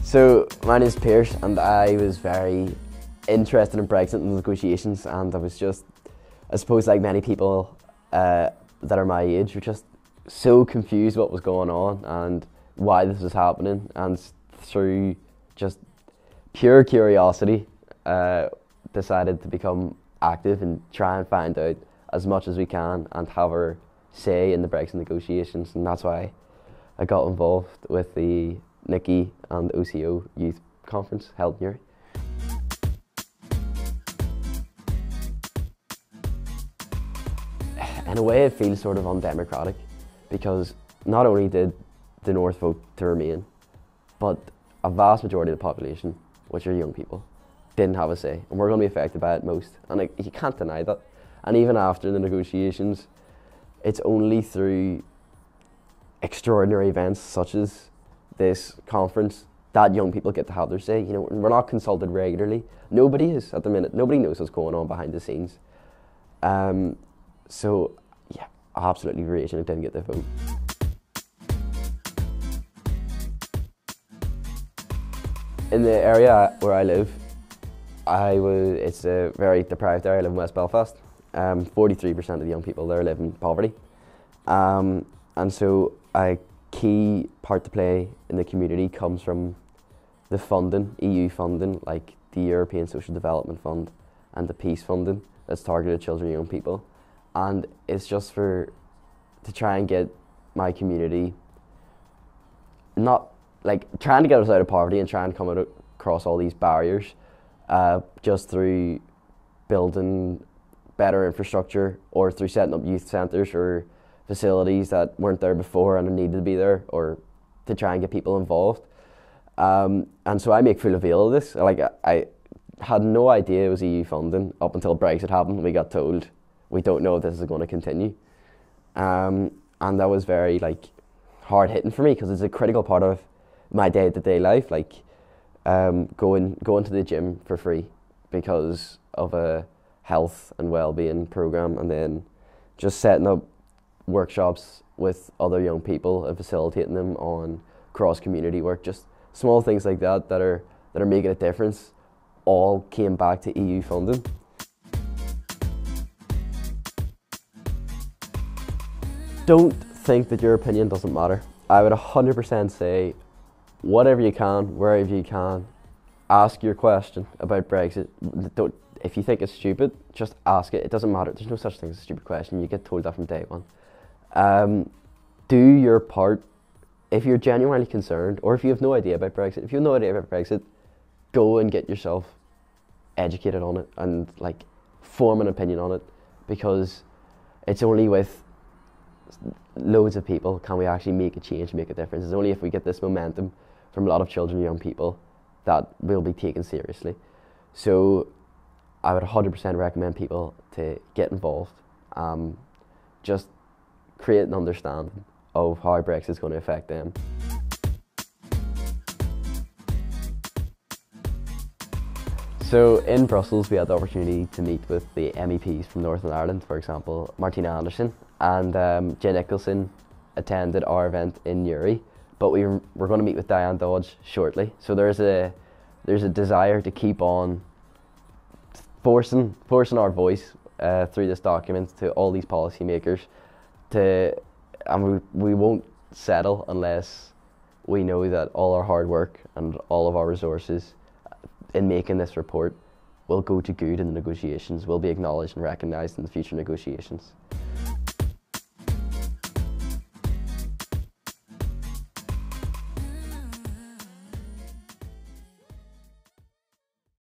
So my name is Pearse, and I was very interested in Brexit and negotiations, and I was just, I suppose like many people that are my age, were just so confused what was going on and why this was happening, and through just pure curiosity decided to become active and try and find out as much as we can and have our say in the Brexit negotiations. And that's why I got involved with the Nikki and OCO Youth Conference held in Uri. In a way, it feels sort of undemocratic, because not only did the North vote to remain, but a vast majority of the population, which are young people, didn't have a say, and we're going to be affected by it most, and you can't deny that. And even after the negotiations, it's only through extraordinary events such as this conference that young people get to have their say. You know, we're not consulted regularly. Nobody is at the minute. Nobody knows what's going on behind the scenes. So yeah, absolutely raging I didn't get the vote. In the area where I live, it's a very deprived area. I live in West Belfast. 43% of the young people there live in poverty. And so a key part to play in the community comes from the funding, EU funding, like the European Social Development Fund and the Peace funding that's targeted at children and young people. And it's just to try and get my community, not like trying to get us out of poverty and try and come across all these barriers just through building better infrastructure or through setting up youth centres or facilities that weren't there before and needed to be there, or to try and get people involved. And so I make full avail of this. Like, I had no idea it was EU funding up until Brexit happened. We got told we don't know if this is going to continue. And that was very hard hitting for me, because it's a critical part of my day-to-day life, like going to the gym for free because of a health and well-being program, and then just setting up workshops with other young people and facilitating them on cross-community work. Just small things like that that are making a difference all came back to EU funding. Don't think that your opinion doesn't matter. I would 100% say whatever you can, wherever you can, ask your question about Brexit. If you think it's stupid, just ask it. It doesn't matter. There's no such thing as a stupid question. You get told that from day one. Do your part. If you're genuinely concerned, or if you have no idea about Brexit, go and get yourself educated on it and form an opinion on it, because it's only with loads of people can we actually make a change, make a difference. It's only if we get this momentum from a lot of children and young people that will be taken seriously. So I would 100% recommend people to get involved. Just create an understanding of how Brexit is going to affect them. So in Brussels, we had the opportunity to meet with the MEPs from Northern Ireland, for example, Martina Anderson, and Jen Nicholson attended our event in Uri, but we're going to meet with Diane Dodge shortly. So there's a desire to keep on forcing our voice through this document to all these policymakers, and we won't settle unless we know that all our hard work and all of our resources in making this report will go to good in the negotiations, will be acknowledged and recognised in the future negotiations.